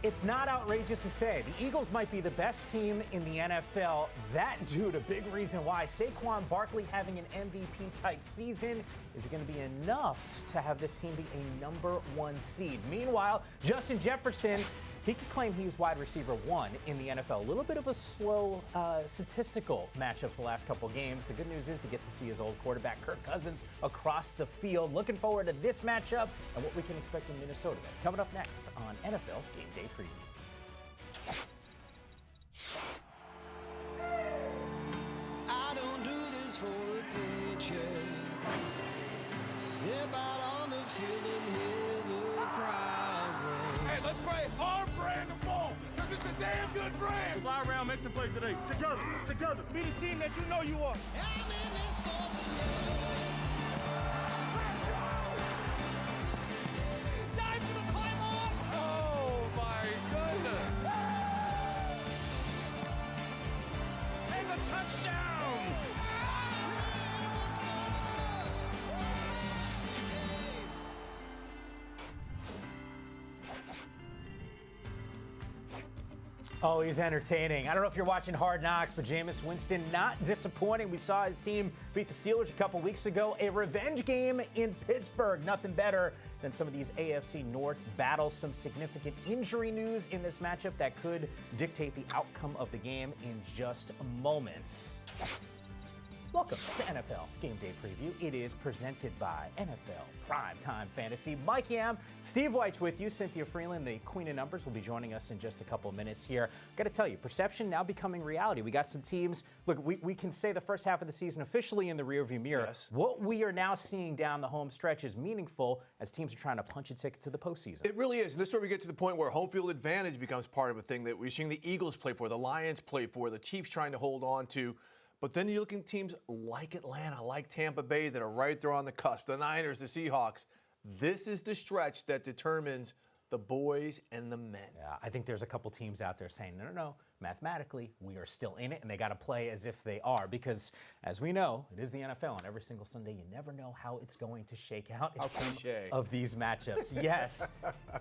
It's not outrageous to say the Eagles might be the best team in the NFL. That dude, a big reason why. Saquon Barkley having an MVP-type season. Is it going to be enough to have this team be a #1 seed? Meanwhile, Justin Jefferson, he could claim he's wide receiver 1 in the NFL. A little bit of a slow statistical matchups the last couple games. The good news is he gets to see his old quarterback, Kirk Cousins, across the field. Looking forward to this matchup and what we can expect in Minnesota. That's coming up next on NFL Game Day Preview. I don't do this for the paycheck. Step out on the field and hear the crowd roar. Hey, let's play our brand of ball, because it's a damn good brand. Fly around, make some plays today. Together. Be the team that you know you are. I'm in this for the love. Dive for the pylon. Oh, my goodness. And the touchdown. Oh, he's entertaining. I don't know if you're watching Hard Knocks, but Jameis Winston not disappointing. We saw his team beat the Steelers a couple weeks ago. A revenge game in Pittsburgh. Nothing better than some of these AFC North battles. Some significant injury news in this matchup that could dictate the outcome of the game in just moments. Welcome to NFL Game Day Preview. It is presented by NFL Primetime Fantasy. Mike Yam, Steve White's with you. Cynthia Freeland, the queen of numbers, will be joining us in just a couple of minutes here. Got to tell you, perception now becoming reality. We got some teams. Look, we can say the first half of the season officially in the rearview mirror. Yes. What we are now seeing down the home stretch is meaningful as teams are trying to punch a ticket to the postseason. It really is. And this is where we get to the point where home field advantage becomes part of a thing that we're seeing the Eagles play for, the Lions play for, the Chiefs trying to hold on to. But then you're looking at teams like Atlanta, like Tampa Bay that are right there on the cusp, the Niners, the Seahawks. This is the stretch that determines the boys and the men. Yeah, I think there's a couple teams out there saying, no, mathematically, we are still in it, and they got to play as if they are, because as we know, it is the NFL, and every single Sunday, you never know how it's going to shake out in some of these matchups. Yes.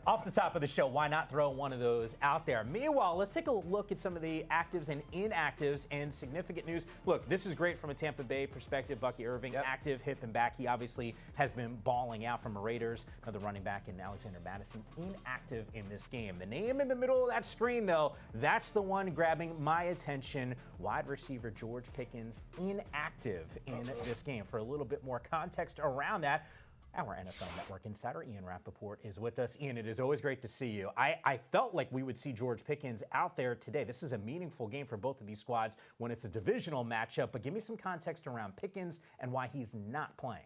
Off the top of the show, why not throw one of those out there? Meanwhile, let's take a look at some of the actives and inactives and significant news. Look, this is great from a Tampa Bay perspective. Bucky Irving, active, hip and back. He obviously has been balling out from the Raiders. Another running back in Alexander Madison, inactive in this game. The name in the middle of that screen, though, that's the one grabbing my attention. Wide receiver George Pickens, inactive in this game. For a little bit more context around that, our NFL Network insider, Ian Rappaport, is with us. Ian, it is always great to see you. I felt like we would see George Pickens out there today. This is a meaningful game for both of these squads when it's a divisional matchup, but give me some context around Pickens and why he's not playing.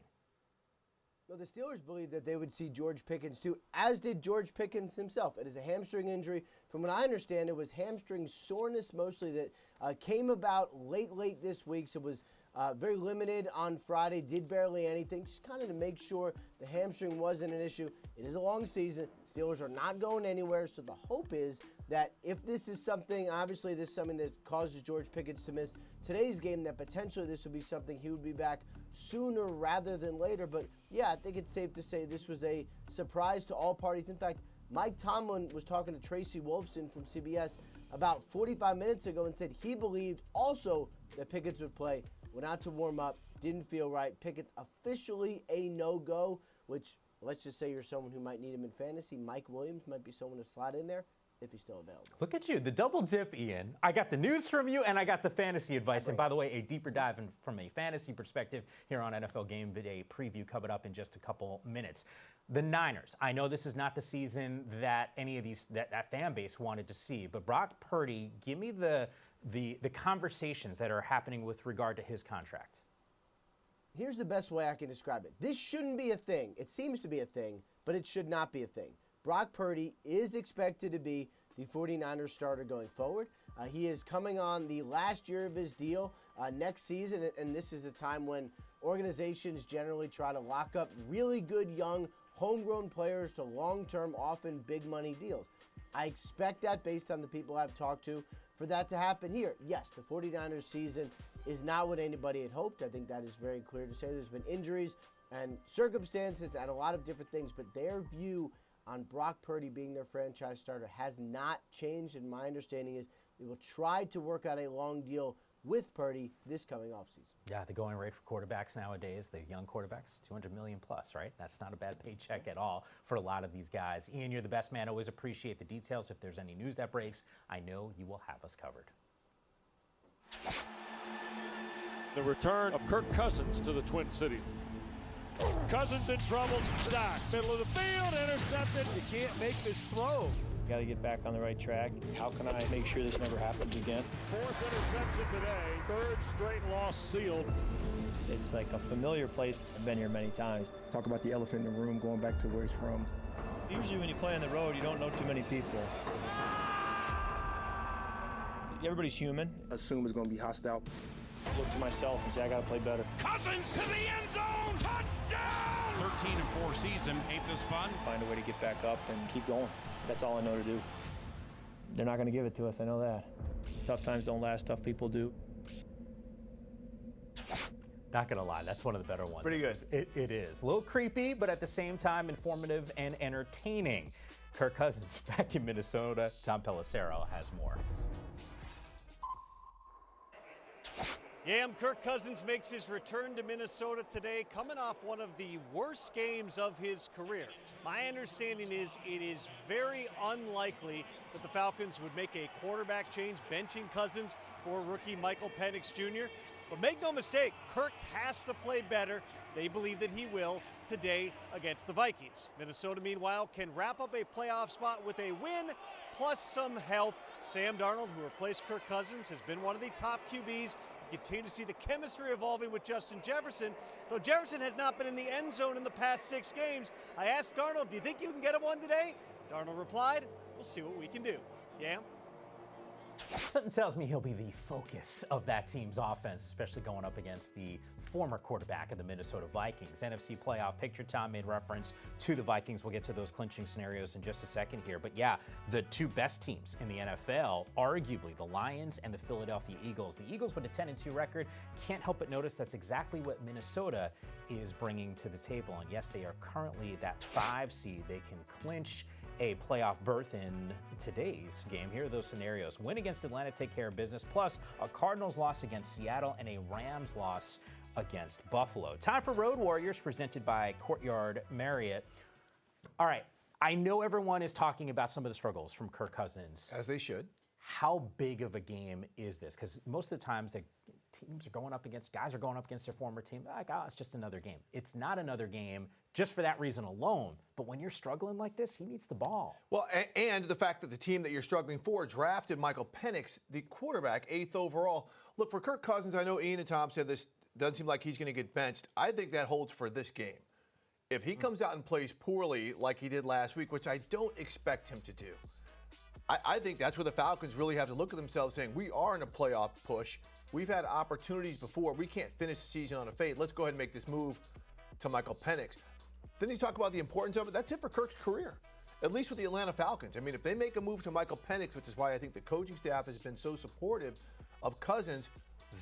Well, the Steelers believed that they would see George Pickens too, as did George Pickens himself. It is a hamstring injury. From what I understand, it was hamstring soreness mostly that came about late this week. So it was very limited on Friday, did barely anything, just kind of to make sure the hamstring wasn't an issue. It is a long season. Steelers are not going anywhere, so the hope is that if this is something, obviously this is something that causes George Pickens to miss today's game, that potentially this would be something he would be back sooner rather than later. But yeah, I think it's safe to say this was a surprise to all parties. In fact, Mike Tomlin was talking to Tracy Wolfson from CBS about 45 minutes ago and said he believed also that Pickens would play. Went out to warm up, didn't feel right. Pickens officially a no-go, which let's just say you're someone who might need him in fantasy. Mike Williams might be someone to slide in there if he's still available. Look at you, the double dip, Ian. I got the news from you and I got the fantasy advice. And by the way, a deeper dive from a fantasy perspective here on NFL Game Day Preview coming up in just a couple minutes. The Niners, I know this is not the season that any of these that fan base wanted to see, but Brock Purdy, give me the conversations that are happening with regard to his contract. Here's the best way I can describe it. This shouldn't be a thing. It seems to be a thing, but it should not be a thing. Brock Purdy is expected to be the 49ers starter going forward. He is coming on the last year of his deal next season, and this is a time when organizations generally try to lock up really good young homegrown players to long-term, often big money deals. I expect that based on the people I've talked to for that to happen here. Yes, the 49ers season is not what anybody had hoped. I think that is very clear to say. There's been injuries and circumstances and a lot of different things, but their view on Brock Purdy being their franchise starter has not changed, and my understanding is they will try to work out a long deal with Purdy this coming offseason. Yeah, the going rate for quarterbacks nowadays, the young quarterbacks, $200 million plus, right? That's not a bad paycheck at all for a lot of these guys. Ian, you're the best man. Always appreciate the details. If there's any news that breaks, I know you will have us covered. The return of Kirk Cousins to the Twin Cities. Cousins in trouble, sacked, middle of the field, intercepted. You can't make this throw. Got to get back on the right track. How can I make sure this never happens again? Fourth interception today, third straight loss sealed. It's like a familiar place. I've been here many times. Talk about the elephant in the room, going back to where he's from. Usually when you play on the road, you don't know too many people. Everybody's human. Assume it's going to be hostile. Look to myself and say, I got to play better. Cousins to the end zone. Touchdown. 13-4 season. Ain't this fun? Find a way to get back up and keep going. That's all I know to do. They're not going to give it to us. I know that. Tough times don't last. Tough people do. Not going to lie, that's one of the better ones. Pretty good. It is. A little creepy, but at the same time, informative and entertaining. Kirk Cousins back in Minnesota. Tom Pelissero has more. Yeah, Kirk Cousins makes his return to Minnesota today, coming off one of the worst games of his career. My understanding is it is very unlikely that the Falcons would make a quarterback change, benching Cousins for rookie Michael Penix Jr. But make no mistake, Kirk has to play better. They believe that he will today against the Vikings. Minnesota, meanwhile, can wrap up a playoff spot with a win plus some help. Sam Darnold, who replaced Kirk Cousins, has been one of the top QBs. You continue to see the chemistry evolving with Justin Jefferson. Though Jefferson has not been in the end zone in the past 6 games, I asked Darnold, do you think you can get him one today? Darnold replied, we'll see what we can do. Yeah? Something tells me he'll be the focus of that team's offense, especially going up against the former quarterback of the Minnesota Vikings. NFC playoff picture, Tom made reference to the Vikings. We'll get to those clinching scenarios in just a second here. But yeah, the two best teams in the NFL, arguably the Lions and the Philadelphia Eagles. The Eagles with a 10-2 record. Can't help but notice that's exactly what Minnesota is bringing to the table. And yes, they are currently that 5 seed. They can clinch a playoff berth in today's game. Here are those scenarios. Win against Atlanta, take care of business, plus a Cardinals loss against Seattle and a Rams loss against Buffalo. Time for Road Warriors, presented by Courtyard Marriott. All right, I know everyone is talking about some of the struggles from Kirk Cousins. As they should. How big of a game is this? Because most of the times, teams are going up against, guys are going up against their former team. Like, oh, it's just another game. It's not another game just for that reason alone. But when you're struggling like this, he needs the ball. Well, and the fact that the team that you're struggling for drafted Michael Penix, the quarterback, 8th overall. Look, for Kirk Cousins, I know Ian and Tom said this doesn't seem like he's going to get benched. I think that holds for this game. If he comes out and plays poorly like he did last week, which I don't expect him to do, I think that's where the Falcons really have to look at themselves saying, we are in a playoff push. We've had opportunities before. We can't finish the season on a fade. Let's go ahead and make this move to Michael Penix. Then you talk about the importance of it. That's it for Kirk's career, at least with the Atlanta Falcons. I mean, if they make a move to Michael Penix, which is why I think the coaching staff has been so supportive of Cousins,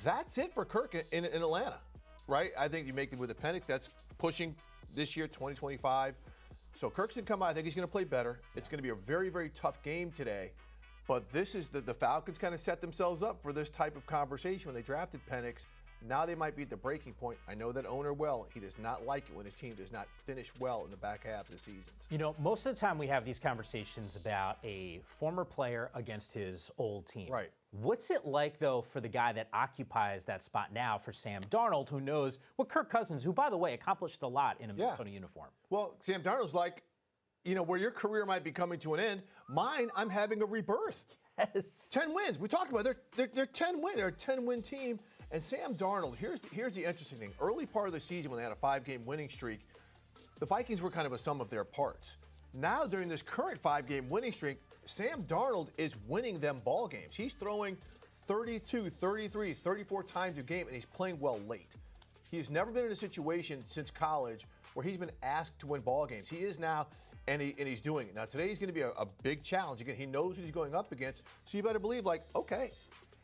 that's it for Kirk in Atlanta, right? I think you make it with the Penix. That's pushing this year, 2025. So Kirk's going to come out. I think he's going to play better. It's going to be a very, very tough game today. But this is the Falcons kind of set themselves up for this type of conversation when they drafted Penix. Now they might be at the breaking point. I know that owner well. He does not like it when his team does not finish well in the back half of the seasons. You know, most of the time we have these conversations about a former player against his old team. Right. What's it like, though, for the guy that occupies that spot now for Sam Darnold, who knows what Kirk Cousins, who, by the way, accomplished a lot in a Minnesota uniform? Well, Sam Darnold's like, you know, where your career might be coming to an end, mine, I'm having a rebirth. Yes. 10 wins. We talked about it. They're 10 wins. They're a 10-win team. And Sam Darnold, here's the interesting thing. Early part of the season when they had a 5-game winning streak, the Vikings were kind of a sum of their parts. Now, during this current 5-game winning streak, Sam Darnold is winning them ball games. He's throwing 32, 33, 34 times a game, and he's playing well late. He's never been in a situation since college where he's been asked to win ball games. He is now, and he's doing it. Now, today he's going to be a big challenge. Again, he knows what he's going up against, so you better believe, like, okay,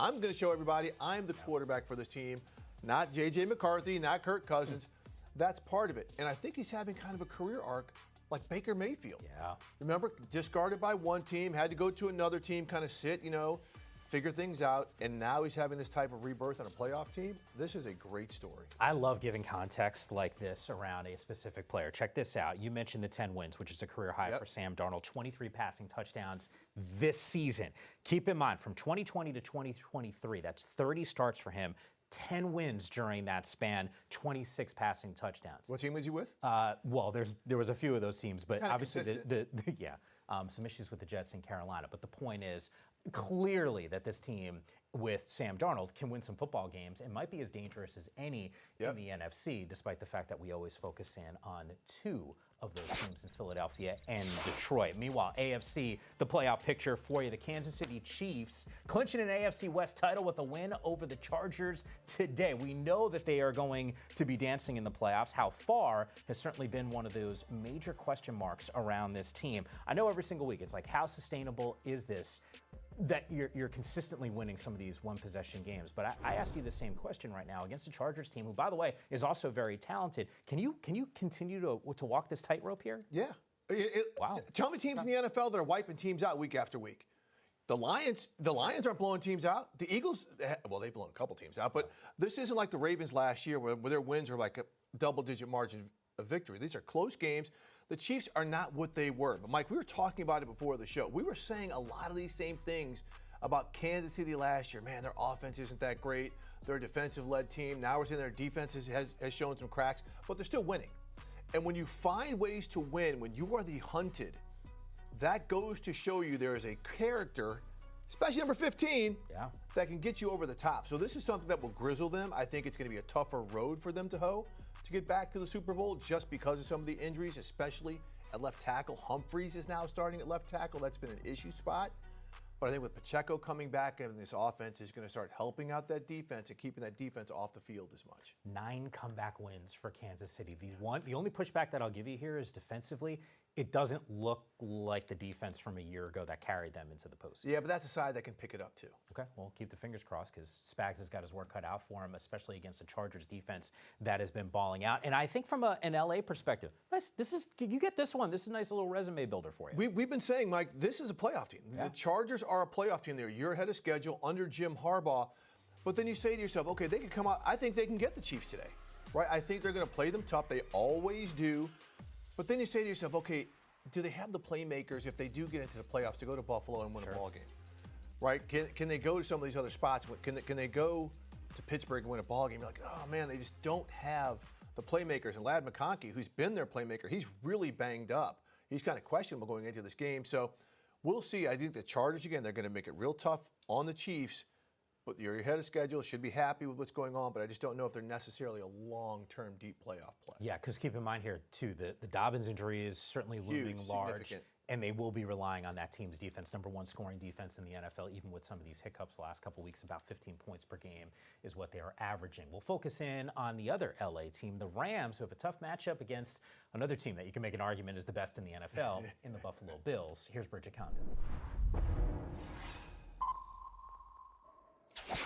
I'm going to show everybody I'm the quarterback for this team, not J.J. McCarthy, not Kirk Cousins. That's part of it. And I think he's having kind of a career arc like Baker Mayfield. Yeah. Remember, discarded by one team, had to go to another team, kind of sit, figure things out, and now he's having this type of rebirth on a playoff team. This is a great story. I love giving context like this around a specific player. Check this out. You mentioned the 10 wins, which is a career high for Sam Darnold, 23 passing touchdowns this season. Keep in mind, from 2020 to 2023, that's 30 starts for him, 10 wins during that span, 26 passing touchdowns. What team was he with? Well, there was a few of those teams, but Kinda obviously some issues with the Jets in Carolina. But the point is, clearly that this team with Sam Darnold can win some football games and might be as dangerous as any in the NFC, despite the fact that we always focus in on two of those teams in Philadelphia and Detroit. Meanwhile, AFC, the playoff picture for you. The Kansas City Chiefs clinching an AFC West title with a win over the Chargers today. We know that they are going to be dancing in the playoffs. How far has certainly been one of those major question marks around this team. I know every single week it's like, how sustainable is this? That you're consistently winning some of these one-possession games. But I ask you the same question right now against a Chargers team who, by the way, is also very talented. Can you continue to walk this tightrope here? Yeah. Wow. Tell me teams in the NFL that are wiping teams out week after week. The Lions aren't blowing teams out. The Eagles, well, they've blown a couple teams out, but this isn't like the Ravens last year where their wins are like a double-digit margin of victory. These are close games. The Chiefs are not what they were. But, Mike, we were talking about it before the show. We were saying a lot of these same things about Kansas City last year. Man, their offense isn't that great. They're a defensive-led team. Now we're saying their defense has shown some cracks, but they're still winning. And when you find ways to win, when you are the hunted, that goes to show you there is a character, especially number 15, that can get you over the top. So this is something that will grizzle them. I think it's going to be a tougher road for them to hoe to get back to the Super Bowl just because of some of the injuries, especially at left tackle. Humphreys is now starting at left tackle. That's been an issue spot. But I think with Pacheco coming back and this offense is going to start helping out that defense and keeping that defense off the field as much. 9 comeback wins for Kansas City. The only pushback that I'll give you here is defensively. It doesn't look like the defense from a year ago that carried them into the postseason. Yeah, but that's a side that can pick it up too. Okay, well, keep the fingers crossed because Spags has got his work cut out for him, especially against the Chargers defense that has been balling out. And I think from an LA perspective, you get this one. This is a nice little resume builder for you. We've been saying, Mike, this is a playoff team. The Chargers are a playoff team. They're a year ahead of schedule under Jim Harbaugh. But then you say to yourself, okay, they can come out. I think they can get the Chiefs today, right? I think they're going to play them tough. They always do. But then you say to yourself, okay, do they have the playmakers if they do get into the playoffs to go to Buffalo and win a ball game? Right? Can they go to some of these other spots? Can they go to Pittsburgh and win a ball game? You're like, oh man, they just don't have the playmakers. And Ladd McConkey, who's been their playmaker, he's really banged up. He's kind of questionable going into this game. So we'll see. I think the Chargers, again, they're going to make it real tough on the Chiefs. But you're ahead of schedule, should be happy with what's going on, but I just don't know if they're necessarily a long-term deep playoff play. Yeah, because keep in mind here, too, the Dobbins injury is certainly looming large, and they will be relying on that team's defense, number 1 scoring defense in the NFL, even with some of these hiccups the last couple weeks. About 15 points per game is what they are averaging. We'll focus in on the other LA team, the Rams, who have a tough matchup against another team that you can make an argument is the best in the NFL, in the Buffalo Bills. Here's Bridget Condon.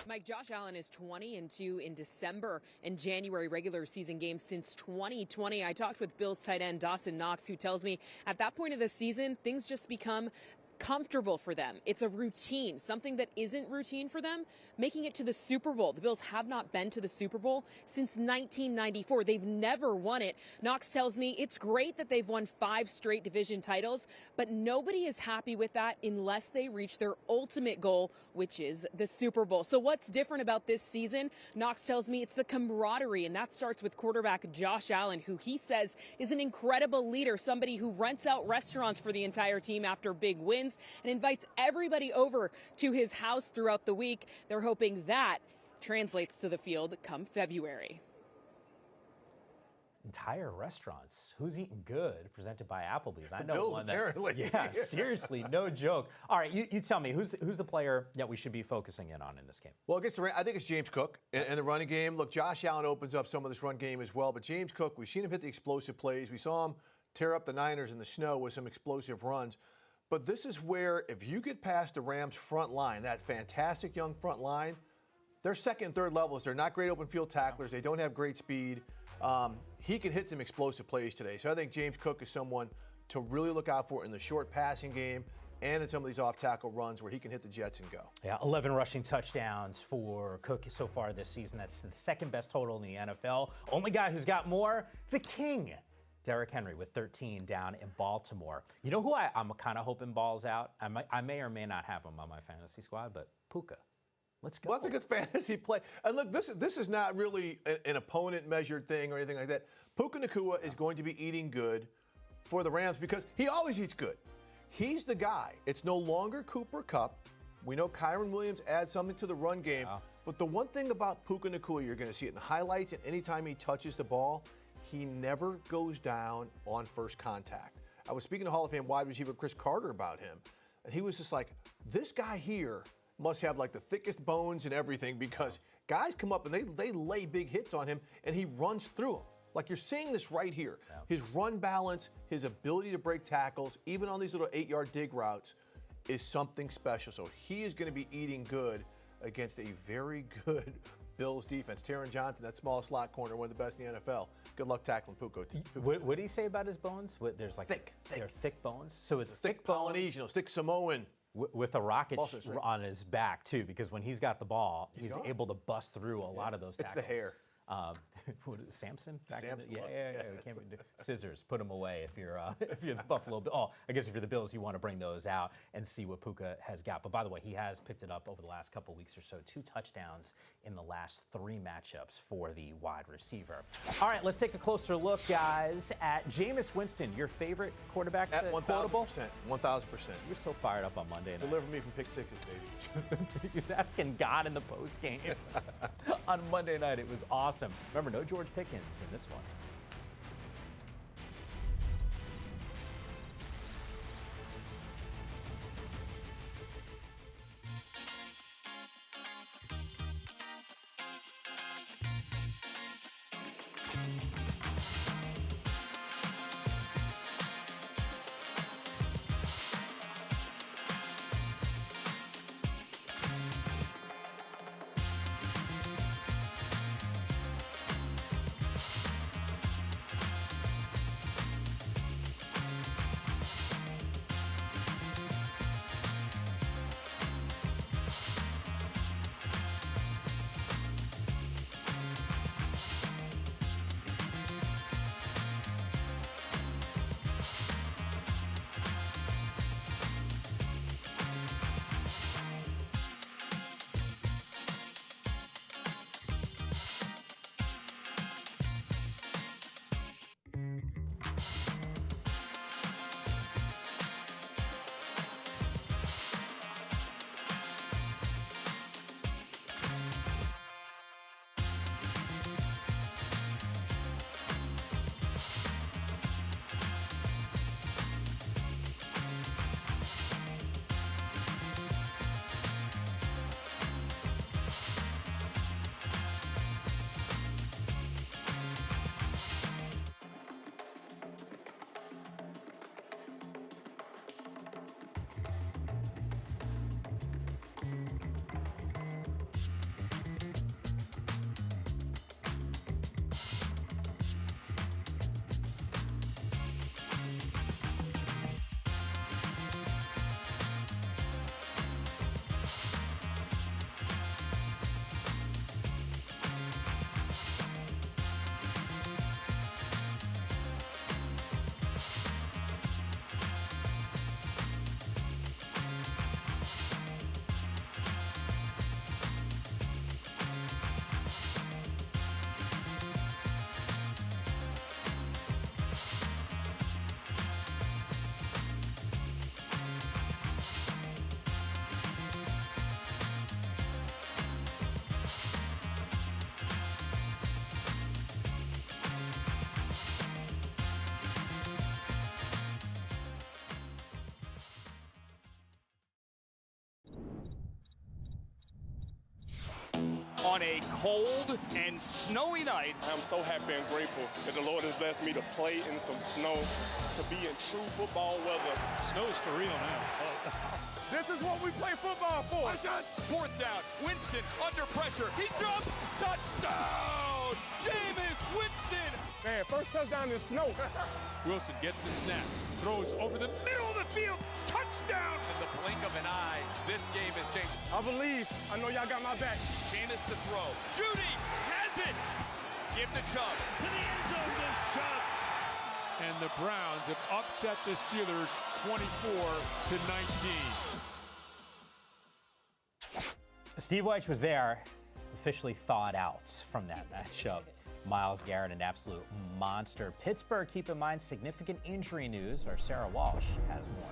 Mike, Josh Allen is 20-2 in December and January regular season games since 2020. I talked with Bills tight end Dawson Knox, who tells me at that point of the season, things just become comfortable for them. It's a routine, something that isn't routine for them, making it to the Super Bowl. The Bills have not been to the Super Bowl since 1994. They've never won it. Knox tells me it's great that they've won 5 straight division titles, but nobody is happy with that unless they reach their ultimate goal, which is the Super Bowl. So what's different about this season? Knox tells me it's the camaraderie, and that starts with quarterback Josh Allen, who he says is an incredible leader, somebody who rents out restaurants for the entire team after big wins and invites everybody over to his house throughout the week. They're hoping that translates to the field come February. Entire restaurants. Who's eating good? Presented by Applebee's. I know Bills, one that. apparently. Yeah, seriously, no joke. All right, you tell me who's the player that we should be focusing in on in this game? Well, I think it's James Cook in the running game. Look, Josh Allen opens up some of this run game as well, but James Cook, we've seen him hit the explosive plays. We saw him tear up the Niners in the snow with some explosive runs. But this is where, if you get past the Rams' front line, that fantastic young front line, their second and third levels, they're not great open field tacklers. They don't have great speed. He can hit some explosive plays today. So I think James Cook is someone to really look out for in the short passing game and in some of these off-tackle runs where he can hit the jets and go. Yeah, 11 rushing touchdowns for Cook so far this season. That's the second best total in the NFL. Only guy who's got more, the king, Derrick Henry, with 13 down in Baltimore. You know who I'm kind of hoping balls out? I may or may not have him on my fantasy squad, but Puka. Let's go. Well, that's a good fantasy play. And look, this is not really an opponent-measured thing or anything like that. Puka Nacua is going to be eating good for the Rams because he always eats good. He's the guy. It's no longer Cooper Kupp. We know Kyron Williams adds something to the run game. Wow. But the one thing about Puka Nacua, you're going to see it in the highlights, and anytime he touches the ball, he never goes down on first contact. I was speaking to Hall of Fame wide receiver Chris Carter about him, and he was just like, this guy here must have like the thickest bones and everything because guys come up and they lay big hits on him, and he runs through them. Like you're seeing this right here. Yeah. His run balance, his ability to break tackles, even on these little 8-yard dig routes, is something special. So he is going to be eating good against a very good Bills defense. Taron Johnson, that small slot corner, one of the best in the NFL. Good luck tackling Puka. What did he say about his bones? There's like thick. They're thick bones. So it's thick Polynesian, thick Samoan. With a rocket on his back too, because when he's got the ball, he's able to bust through a lot of those tackles. It's the hair. What is it, Samson? Samson. Yeah. We can't do scissors. Put them away if you're the Buffalo. Oh, I guess if you're the Bills, you want to bring those out and see what Puka has got. But by the way, he has picked it up over the last couple weeks or so. 2 touchdowns in the last 3 matchups for the wide receiver. All right, let's take a closer look, guys, at Jameis Winston, your favorite quarterback. At 1,000%. 1,000%. You're so fired up on Monday night. Deliver me from pick sixes, baby. He was asking God in the post game on Monday night. It was awesome. Remember, no George Pickens in this one. On a cold and snowy night. I'm so happy and grateful that the Lord has blessed me to play in some snow, to be in true football weather. Snow's for real now. This is what we play football for. 4th down, Winston under pressure. He jumps, touchdown! Jameis Winston Man, first touchdown in snow. Wilson gets the snap, throws over the middle of the field, touchdown! In the blink of an eye, this game is changing. I believe. I know y'all got my back. Jameis to throw. Judy has it! Give to Chubb. To the end zone goes Chubb. And the Browns have upset the Steelers 24-19. Steve Wyche was there, officially thawed out from that matchup. Myles Garrett, an absolute monster. Pittsburgh, keep in mind, significant injury news. Our Sarah Walsh has more.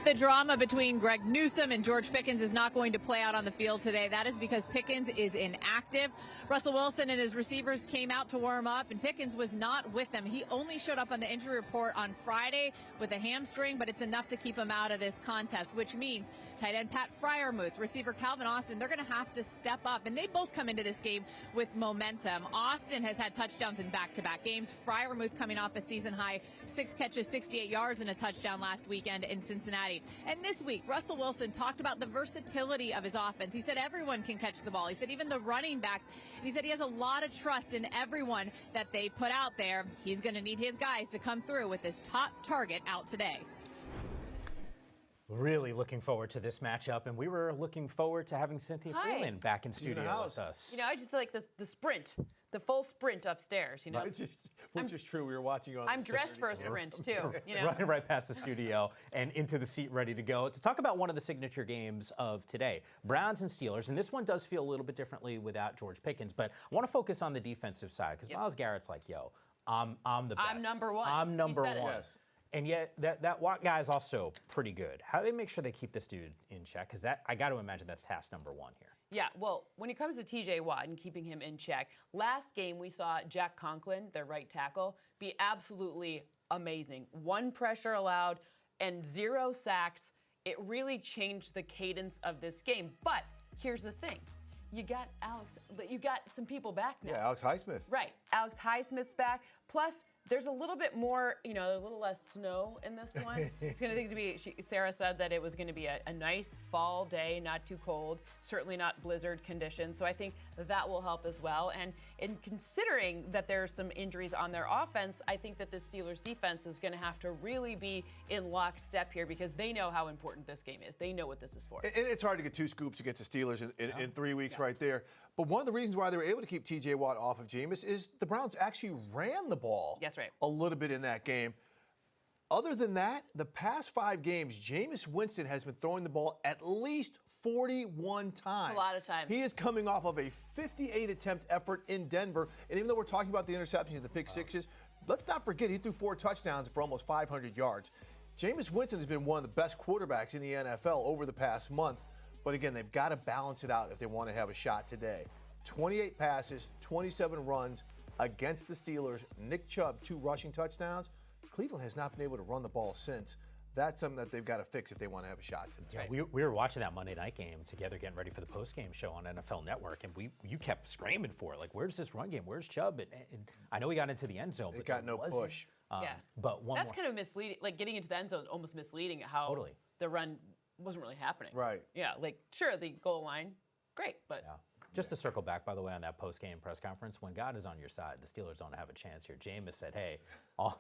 The drama between Greg Newsome and George Pickens is not going to play out on the field today. That is because Pickens is inactive. Russell Wilson and his receivers came out to warm up, and Pickens was not with them. He only showed up on the injury report on Friday with a hamstring, but it's enough to keep him out of this contest, which means tight end Pat Freiermuth, receiver Calvin Austin, they're going to have to step up, and they both come into this game with momentum. Austin has had touchdowns in back-to-back games. Freiermuth coming off a season-high 6 catches, 68 yards, and a touchdown last weekend in Cincinnati. And this week, Russell Wilson talked about the versatility of his offense. He said everyone can catch the ball. He said even the running backs. And he said he has a lot of trust in everyone that they put out there. He's going to need his guys to come through with his top target out today. Really looking forward to this matchup, and we were looking forward to having Cynthia Freeman back in studio with us. You know, I just feel like the sprint, the full sprint upstairs, you know. Which is true. We were watching on. I'm dressed for a sprint, too, you know. Running right past the studio and into the seat ready to go. To talk about one of the signature games of today, Browns and Steelers, and this one does feel a little bit differently without George Pickens, but I want to focus on the defensive side, because Myles Garrett's like, yo, I'm the best. I'm number one. I'm number one. Yes. And yet, that Watt guy is also pretty good. How do they make sure they keep this dude in check? Because I got to imagine that's task number one here. Yeah, well, when it comes to T.J. Watt and keeping him in check, last game we saw Jack Conklin, their right tackle, be absolutely amazing. 1 pressure allowed and 0 sacks. It really changed the cadence of this game. But here's the thing. You got some people back now. Yeah, Alex Highsmith. Right. Alex Highsmith's back. Plus, there's a little bit more, you know, a little less snow in this one. It's going to be, Sarah said that it was going to be a nice fall day, not too cold, certainly not blizzard conditions. So I think that will help as well. And in considering that there's some injuries on their offense, I think that the Steelers defense is going to have to really be in lockstep here because they know how important this game is. They know what this is for. And it's hard to get 2 scoops against the Steelers in 3 weeks right there. But one of the reasons why they were able to keep T.J. Watt off of Jameis is the Browns actually ran the ball a little bit in that game. Other than that, the past 5 games, Jameis Winston has been throwing the ball at least 41 times. A lot of times. He is coming off of a 58-attempt effort in Denver. And even though we're talking about the interceptions and the pick sixes, let's not forget he threw 4 touchdowns for almost 500 yards. Jameis Winston has been one of the best quarterbacks in the NFL over the past month. But again, they've got to balance it out if they want to have a shot today. 28 passes, 27 runs against the Steelers. Nick Chubb, 2 rushing touchdowns. Cleveland has not been able to run the ball since. That's something that they've got to fix if they want to have a shot today. Yeah, we were watching that Monday night game together, getting ready for the post-game show on NFL Network, and you kept screaming for it. Like, where's this run game? Where's Chubb? And I know he got into the end zone, but got no push. Yeah, but that's kind of misleading. Like getting into the end zone, almost misleading. How the run wasn't really happening. Right. Yeah, like sure the goal line, great, but. Yeah. Just to circle back, by the way, on that post-game press conference, when God is on your side, the Steelers don't have a chance here. Jameis said, hey,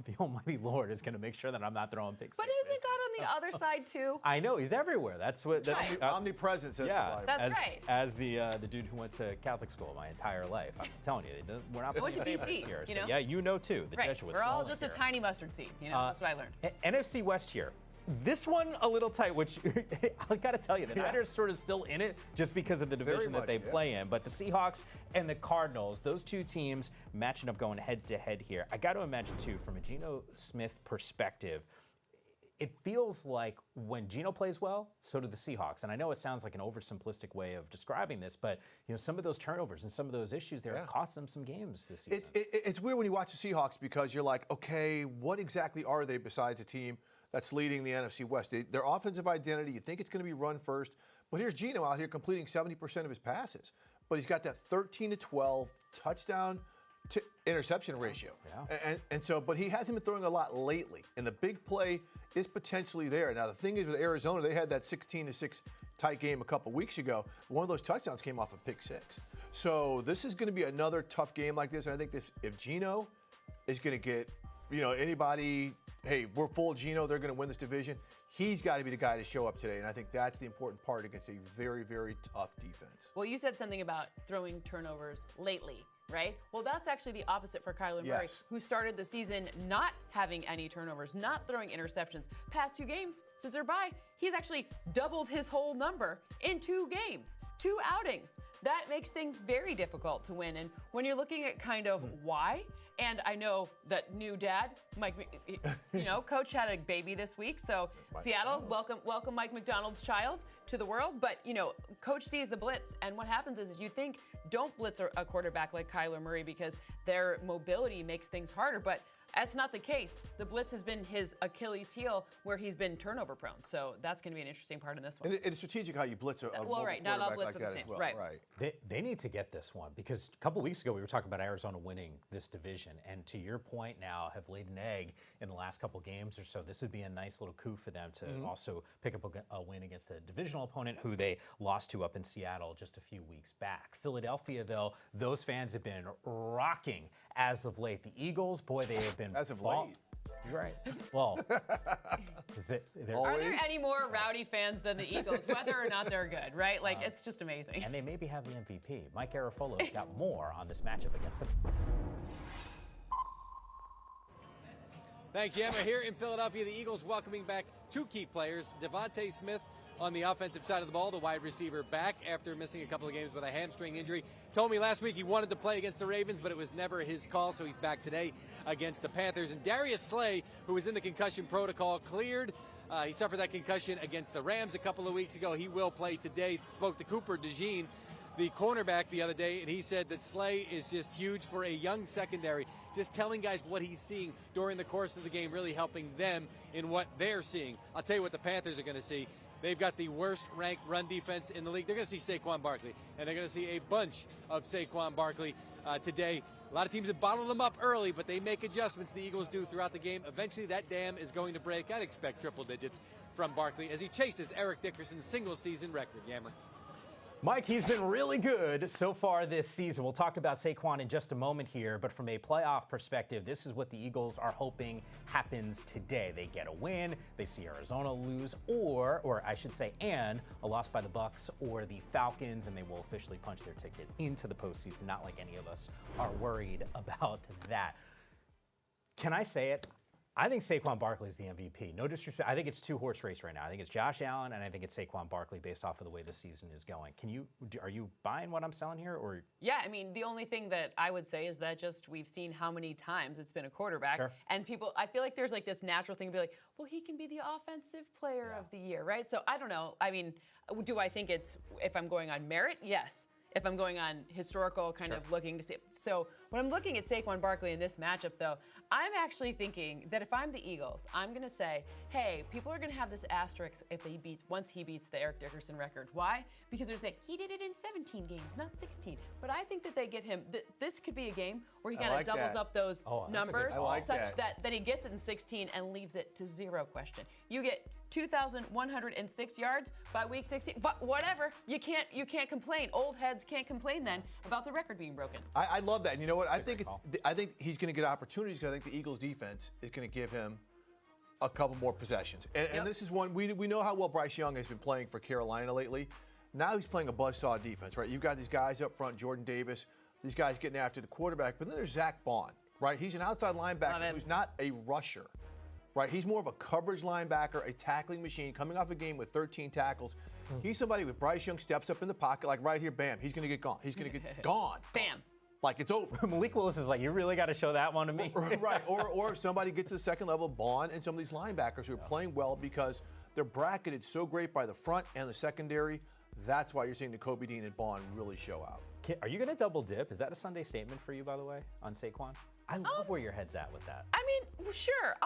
the almighty Lord is going to make sure that I'm not throwing picks. But isn't God on the other side, too? I know. He's everywhere. That's what. That's omnipresent, says the Bible. That's right. As the dude who went to Catholic school my entire life, I'm telling you, we're not I went to BC, here. you know? So, yeah, you know, too. The right. Jesuits. We're all just a tiny mustard seed. You know, that's what I learned. NFC West here. This one a little tight, which I got to tell you, the Niners sort of still in it just because of the division that they play in. But the Seahawks and the Cardinals, those 2 teams matching up going head-to-head here. I got to imagine, too, from a Geno Smith perspective, it feels like when Geno plays well, so do the Seahawks. And I know it sounds like an oversimplistic way of describing this, but you know some of those turnovers and some of those issues there have cost them some games this season. It's weird when you watch the Seahawks because you're like, okay, what exactly are they besides a team that's leading the NFC West? Their offensive identity, you think it's going to be run first, but here's Geno out here completing 70% of his passes. But he's got that 13-12 touchdown interception ratio. Yeah. And so, but he hasn't been throwing a lot lately. And the big play is potentially there. Now, the thing is with Arizona, they had that 16-6 tight game a couple weeks ago. One of those touchdowns came off a pick six. So this is going to be another tough game like this. And I think if Geno is going to get, anybody, hey, we're full Geno, they're going to win this division. He's got to be the guy to show up today, and I think that's the important part against a very, very tough defense. Well, you said something about throwing turnovers lately, right? Well, that's actually the opposite for Kyler Murray, who started the season not having any turnovers, not throwing interceptions. Past 2 games since their bye, he's actually doubled his whole number in 2 games, 2 outings. That makes things very difficult to win. And when you're looking at kind of why, and I know that new dad, Mike, Coach had a baby this week. So Seattle, welcome Mike McDonald's child to the world. But, Coach sees the blitz. And what happens is you think don't blitz a quarterback like Kyler Murray because their mobility makes things harder. But that's not the case. The blitz has been his Achilles heel where he's been turnover prone. So that's going to be an interesting part in this one. And it's strategic how you blitz a not all blitz like are the same. Well. Right. They need to get this one because a couple weeks ago we were talking about Arizona winning this division, and to your point now have laid an egg in the last couple games or so. This would be a nice little coup for them to also pick up a win against a divisional opponent who they lost to up in Seattle just a few weeks back. Philadelphia, though, those fans have been rocking as of late. The Eagles, boy, they have been as of late. You're right. Well, are there any more rowdy fans than the Eagles, whether or not they're good, right? Like, it's just amazing. And they maybe have the MVP. Mike Garafolo's got more on this matchup against them. Thanks, Yama. Here in Philadelphia, the Eagles welcoming back 2 key players. Devontae Smith on the offensive side of the ball, the wide receiver, back after missing a couple of games with a hamstring injury. Told me last week he wanted to play against the Ravens, but it was never his call, so he's back today against the Panthers. And Darius Slay, who was in the concussion protocol, cleared. He suffered that concussion against the Rams a couple of weeks ago. He will play today. Spoke to Cooper DeJean, the cornerback, the other day, and he said that Slay is just huge for a young secondary, just telling guys what he's seeing during the course of the game, really helping them in what they're seeing. I'll tell you what the Panthers are going to see. They've got the worst-ranked run defense in the league. They're going to see Saquon Barkley, and they're going to see a bunch of Saquon Barkley today. A lot of teams have bottled them up early, but they make adjustments. The Eagles do throughout the game. Eventually, that dam is going to break. I'd expect triple digits from Barkley as he chases Eric Dickerson's single-season record. Yammer. Mike, he's been really good so far this season. We'll talk about Saquon in just a moment here, but from a playoff perspective, this is what the Eagles are hoping happens today. They get a win, they see Arizona lose, or I should say, and a loss by the Bucs or the Falcons, and they will officially punch their ticket into the postseason. Not like any of us are worried about that. Can I say it? I think Saquon Barkley is the MVP. No disrespect. I think it's 2-horse race right now. I think it's Josh Allen and I think it's Saquon Barkley based off of the way the season is going. Are you buying what I'm selling here, or? Yeah, I mean, the only thing that I would say is that just we've seen how many times it's been a quarterback, and people. I feel like there's like this natural thing to be like, well, he can be the offensive player of the year, right? So I don't know. I mean, do I think it's if I'm going on merit? Yes. If I'm going on historical kind of looking to see. So when I'm looking at Saquon Barkley in this matchup, though, I'm actually thinking that if I'm the Eagles, I'm going to say, hey, people are going to have this asterisk once he beats the Eric Dickerson record. Why? Because they're saying he did it in 17 games, not 16. But I think that they get him. This could be a game where he kind of doubles up those numbers such that he gets it in 16 and leaves it to 0 question. You get 2,106 yards by week 16. But whatever, you can't complain. Old heads can't complain then about the record being broken. I love that. And you know what? I think he's going to get opportunities because I think the Eagles defense is going to give him a couple more possessions. And this is one we know how well Bryce Young has been playing for Carolina lately. Now he's playing a buzzsaw defense, right? You've got these guys up front, Jordan Davis, these guys getting after the quarterback. But then there's Zach Bond, right? He's an outside linebacker who's not a rusher. Right, he's more of a coverage linebacker, a tackling machine, coming off a game with 13 tackles. He's somebody with Bryce Young steps up in the pocket, like right here, bam, he's going to get gone. He's going to get gone. Bam. Like it's over. Malik Willis is like, you really got to show that one to me. Right, or if somebody gets to the second level, Bond and some of these linebackers who are playing well because they're bracketed so great by the front and the secondary. That's why you're seeing Nakobe Dean and Bond really show out. Are you going to double dip? Is that a Sunday statement for you, by the way, on Saquon? I love where your head's at with that. I mean, sure,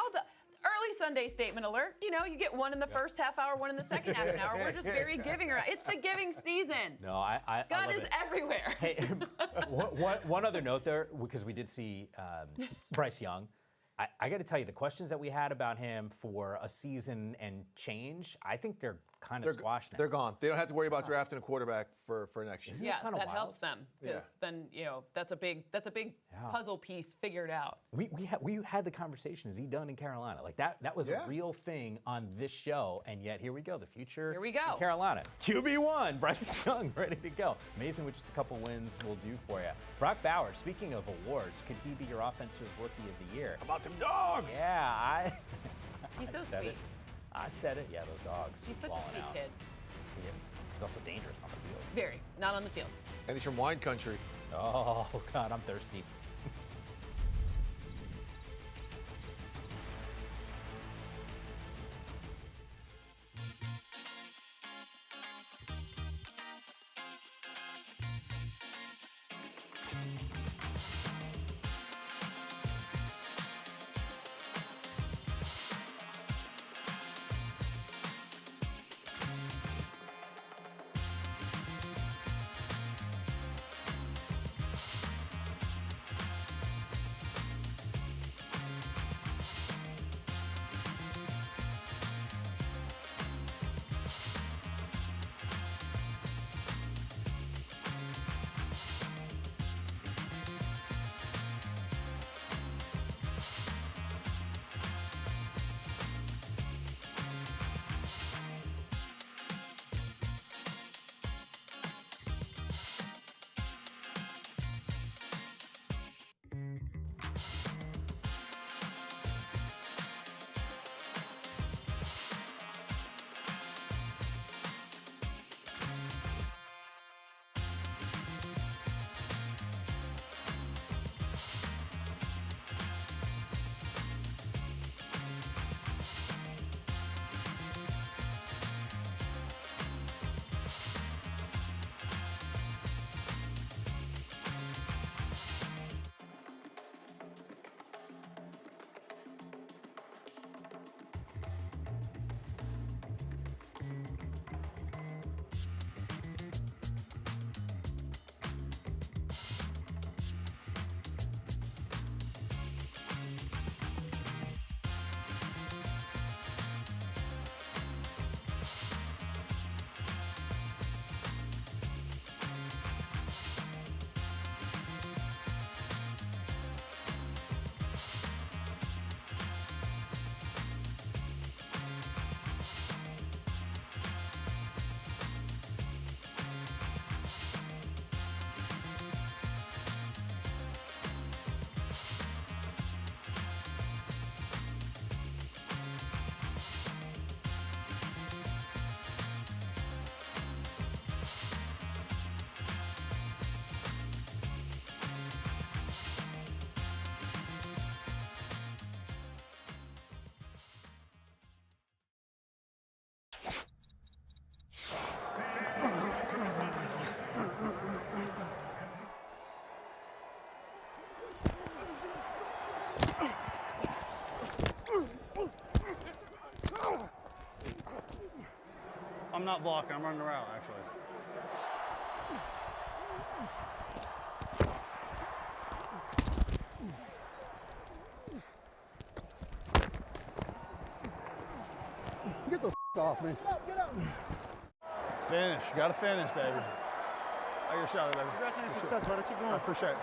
early Sunday statement alert. You know, you get one in the first half hour, one in the second half an hour. We're just very giving around. It's the giving season. No, I God love is it. everywhere. Hey, one other note there, because we did see Bryce Young. I got to tell you, the questions that we had about him for a season and change, I think they're kind of squashed now. They're gone. They don't have to worry about drafting a quarterback for next year. Yeah, that helps them because then that's a big puzzle piece figured out. We had the conversation. Is he done in Carolina? Like that was a real thing on this show, and yet here we go. The future. Here we go. In Carolina. QB1, Bryce Young, ready to go. Amazing what just a couple wins will do for you. Brock Bowers. Speaking of awards, could he be your offensive rookie of the year? How about them dogs? Yeah, He's so said sweet. it. I said it. Yeah, those dogs. He's such a balling sweet out. kid. He is. He's also dangerous on the field. Very. Not on the field. And he's from wine country. Oh, God, I'm thirsty. I'm not blocking, I'm running around actually. Get the off me. Get up. Finish, gotta finish, baby. I get a shot, baby. Congrats on your success, brother. Keep going. I appreciate it.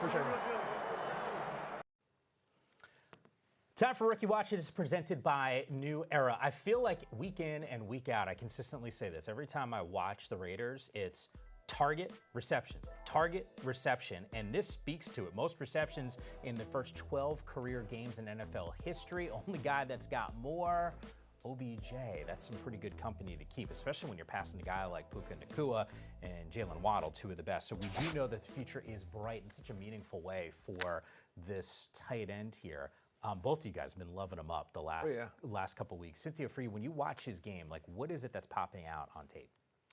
Time for Rookie Watch. It is presented by New Era. I feel like week in and week out, I consistently say this. Every time I watch the Raiders, it's target, reception, and this speaks to it. Most receptions in the first 12 career games in NFL history. Only guy that's got more, OBJ. That's some pretty good company to keep, especially when you're passing a guy like Puka Nacua and Jalen Waddle, two of the best. So we do know that the future is bright in such a meaningful way for this tight end here. Both of you guys have been loving him up the last couple weeks. Cynthia, for you, when you watch his game, like what is it that's popping out on tape?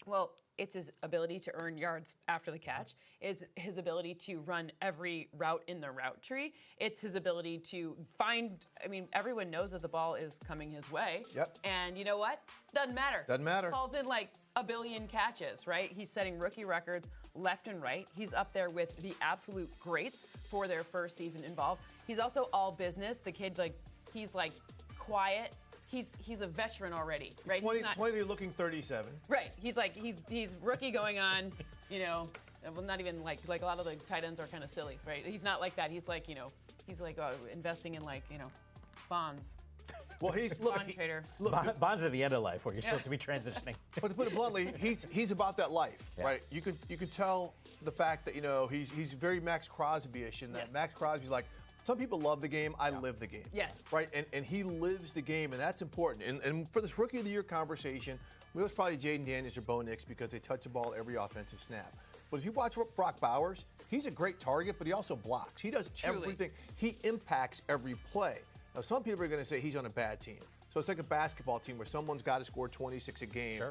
Well, it's his ability to earn yards after the catch, is his ability to run every route in the route tree. It's his ability to find, I mean, everyone knows that the ball is coming his way. Yep. And you know what? Doesn't matter. Doesn't matter. Falls in like a billion catches, right? He's setting rookie records left and right. He's up there with the absolute greats for their first season involved. He's also all business. The kid, he's quiet. He's a veteran already, right? 20 looking 37. Right. He's rookie going on, well, not even like a lot of the tight ends are kind of silly, right? He's not like that. He's like, investing in bonds. Well, he's bond trader. Bonds at the end of life where you're supposed to be transitioning. But to put it bluntly, he's about that life, right? You could tell the fact that he's very Max Crosby-ish in that Max Crosby's like, some people love the game. I live the game. Yes. Right? And he lives the game, and that's important. And for this Rookie of the Year conversation, we was probably Jaden Daniels or Bo Nix because they touch the ball every offensive snap. But if you watch Brock Bowers, he's a great target, but he also blocks. He does everything. He impacts every play. Now, some people are going to say he's on a bad team. So it's like a basketball team where someone's got to score 26 a game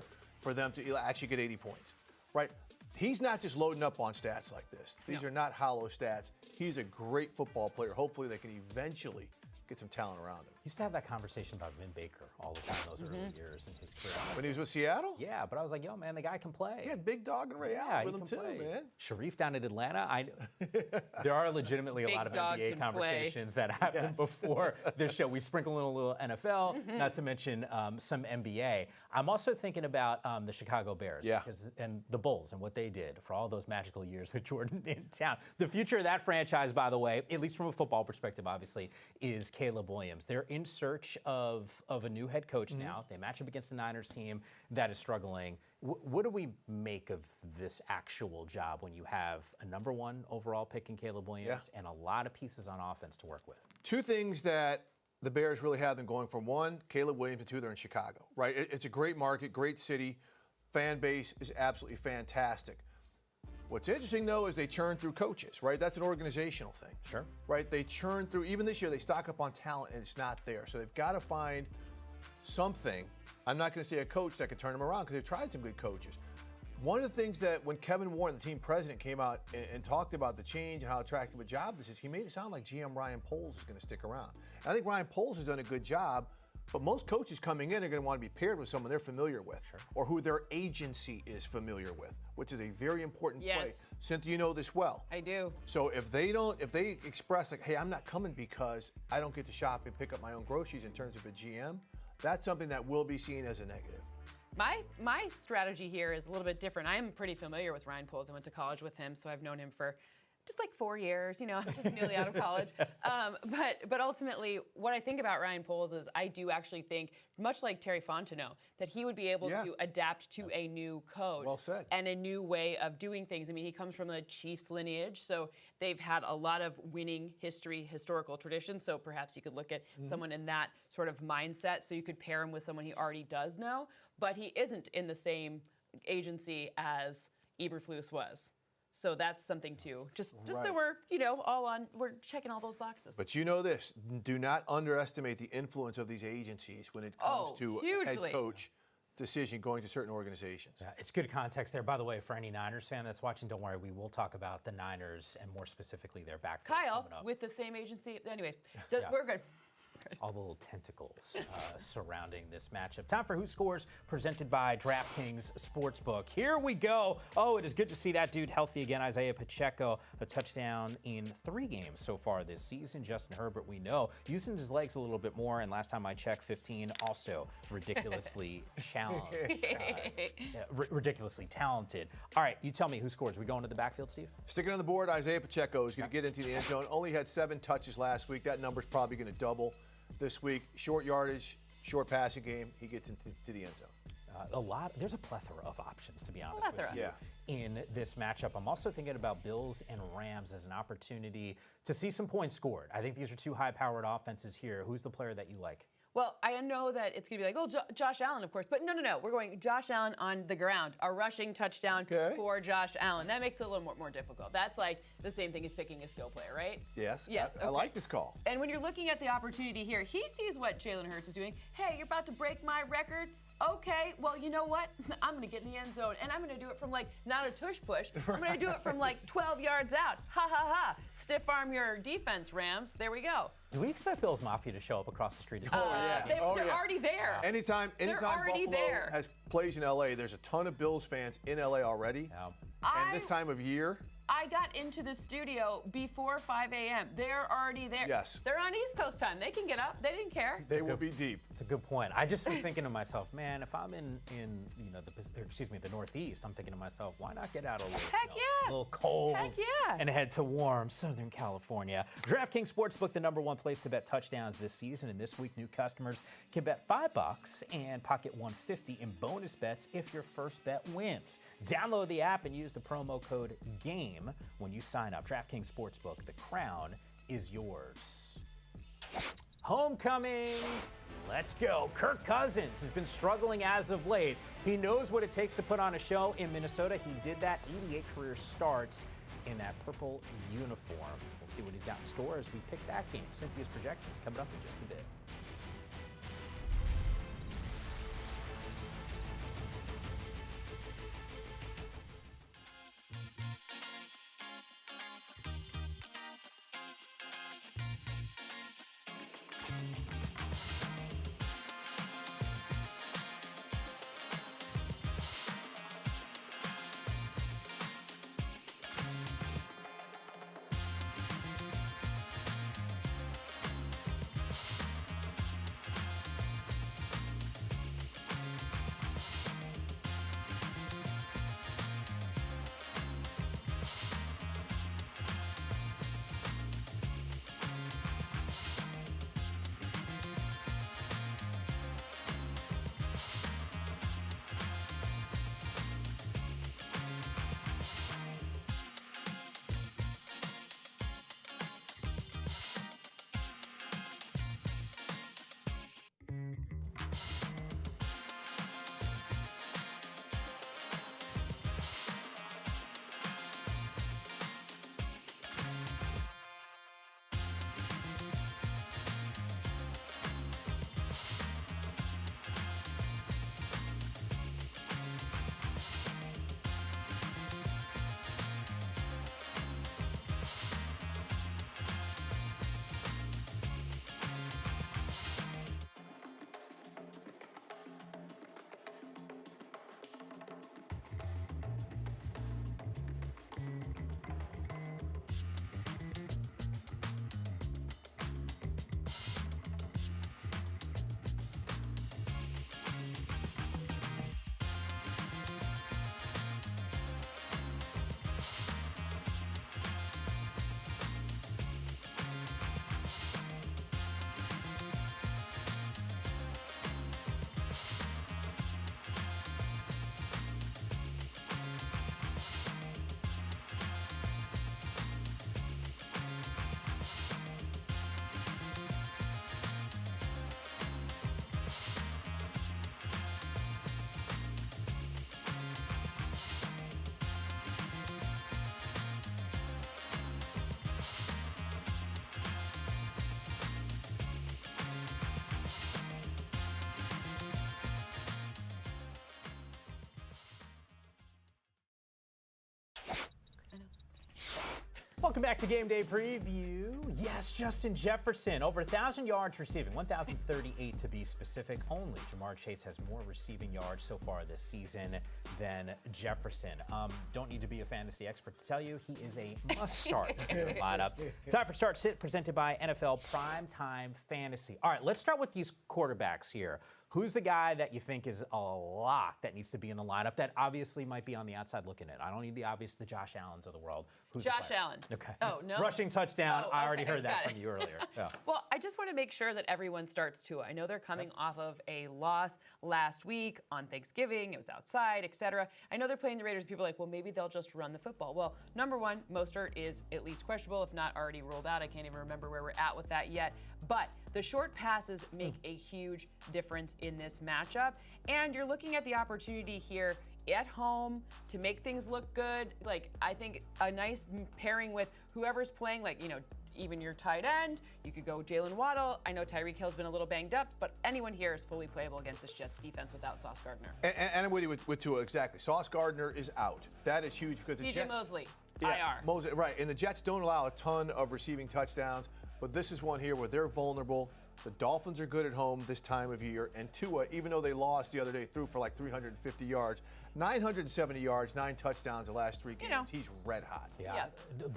for them to actually get 80 points. Right? He's not just loading up on stats like this. These are not hollow stats. He's a great football player. Hopefully they can eventually get some talent around him. Used to have that conversation about Vin Baker all the time those early years in his career. When he was with Seattle? Yeah, but I was like, yo, man, the guy can play. He had Big Dog and Ray Allen with him too, man. Sharif down at Atlanta. There are legitimately a lot of NBA conversations that happen before this show. We sprinkle in a little NFL, not to mention some NBA. I'm also thinking about the Chicago Bears and the Bulls and what they did for all those magical years with Jordan in town. The future of that franchise, by the way, at least from a football perspective, obviously, is Caleb Williams. They're in search of a new head coach now. They match up against the Niners team that is struggling. What do we make of this actual job when you have a number 1 overall pick in Caleb Williams and a lot of pieces on offense to work with? Two things that the Bears really have them going for. One, Caleb Williams, and two, they're in Chicago, right? It's a great market, great city. Fan base is absolutely fantastic. What's interesting, though, is they churn through coaches, right? That's an organizational thing. Sure. Right? They churn through, even this year, they stock up on talent, and it's not there. So they've got to find something. I'm not going to say a coach that can turn them around because they've tried some good coaches. One of the things that when Kevin Warren, the team president, came out and talked about the change and how attractive a job this is, he made it sound like GM Ryan Poles is going to stick around. And I think Ryan Poles has done a good job, but most coaches coming in are going to want to be paired with someone they're familiar with or who their agency is familiar with, which is a very important play. Cynthia, you know this well. I do. So if they express like, hey, I'm not coming because I don't get to shop and pick up my own groceries in terms of a GM, that's something that will be seen as a negative. My strategy here is a little bit different. I am pretty familiar with Ryan Poles. I went to college with him, so I've known him for just like 4 years, I'm just newly out of college. But ultimately, what I think about Ryan Poles is I do actually think, much like Terry Fontenot, that he would be able to adapt to a new coach and a new way of doing things. I mean, he comes from the Chiefs lineage, so they've had a lot of winning history, historical tradition. So perhaps you could look at someone in that sort of mindset, so you could pair him with someone he already does know. But he isn't in the same agency as Eberflus was. So that's something too. Just so we're, we're checking all those boxes. But you know this, do not underestimate the influence of these agencies when it comes to a head coach decision going to certain organizations. Yeah, it's good context there. By the way, for any Niners fan that's watching, don't worry, we will talk about the Niners and more specifically their backfield. Kyle, with the same agency. Anyways, we're good. All the little tentacles surrounding this matchup. Time for Who Scores, presented by DraftKings Sportsbook. Here we go. Oh, it is good to see that dude healthy again. Isaiah Pacheco, a touchdown in 3 games so far this season. Justin Herbert, we know, using his legs a little bit more, and last time I checked, 15, also ridiculously ridiculously talented. All right, you tell me who scores. We going to the backfield, Steve? Sticking on the board, Isaiah Pacheco is going to get into the end zone. Only had 7 touches last week. That number's probably going to double this week. Short yardage, short passing game. He gets into the end zone. There's a plethora of options, to be honest with you, in this matchup. I'm also thinking about Bills and Rams as an opportunity to see some points scored. I think these are 2 high-powered offenses here. Who's the player that you like? Well, I know that it's going to be like, Josh Allen, of course. But no. We're going Josh Allen on the ground. A rushing touchdown for Josh Allen. That makes it a little more difficult. That's like the same thing as picking a skill player, right? Yes. I like this call. And when you're looking at the opportunity here, he sees what Jalen Hurts is doing. Hey, you're about to break my record. Okay, well, you know what? I'm going to get in the end zone, and I'm going to do it from, like, not a tush push. I'm going to do it from, like, 12 yards out. Ha, ha, ha. Stiff arm your defense, Rams. There we go. Do we expect Bills Mafia to show up across the street? They're already there. Anytime Buffalo plays in LA, there's a ton of Bills fans in LA already. And this time of year, I got into the studio before 5 a.m. They're already there. Yes. They're on East Coast time. They can get up. They didn't care. They will be deep. It's a good point. I just was thinking to myself, man, if I'm in the Northeast, I'm thinking to myself, why not get out a little, little cold and head to warm Southern California? DraftKings Sportsbook, the #1 place to bet touchdowns this season, and this week new customers can bet $5 and pocket $150 in bonus bets if your first bet wins. Download the app and use the promo code GAME when you sign up. DraftKings Sportsbook, the crown is yours. Homecoming, let's go. Kirk Cousins has been struggling as of late. He knows what it takes to put on a show in Minnesota. He did that, 88 career starts in that purple uniform. We'll see what he's got in store as we pick that game. Cynthia's projections coming up in just a bit. Welcome back to Game Day Preview. Yes, Justin Jefferson, over 1,000 yards receiving, 1,038 to be specific. Only Jamar Chase has more receiving yards so far this season than Jefferson. Don't need to be a fantasy expert to tell you he is a must-start in your lineup. Time for Start Sit, presented by NFL Primetime Fantasy. All right, let's start with these quarterbacks here. Who's the guy that you think is a lock that needs to be in the lineup that obviously might be on the outside looking in? I don't need the obvious, the Josh Allens of the world. Who's Josh Allen. Okay. Oh, no. Rushing touchdown. Oh, I already okay, heard that got from it. you earlier. Yeah. Well, I just want to make sure that everyone starts too. I know they're coming off of a loss last week on Thanksgiving. It was outside, etc. I know they're playing the Raiders. People are like, well, maybe they'll just run the football. Well, number one, Mostert is at least questionable, if not already ruled out. I can't even remember where we're at with that yet. But the short passes make a huge difference in this matchup. And you're looking at the opportunity here at home to make things look good. Like, I think a nice pairing with whoever's playing, like, even your tight end. You could go Jalen Waddle. I know Tyreek Hill's been a little banged up, but anyone here is fully playable against this Jets defense without Sauce Gardner. And I'm with you with Tua, exactly. Sauce Gardner is out. That is huge because the DJ Jets, Mosley, yeah, IR. Mosley, right, and the Jets don't allow a ton of receiving touchdowns, but this is one here where they're vulnerable. The Dolphins are good at home this time of year, and Tua, even though they lost the other day, threw for like 350 yards, 970 yards, 9 touchdowns the last 3 games. He's red hot. Yeah.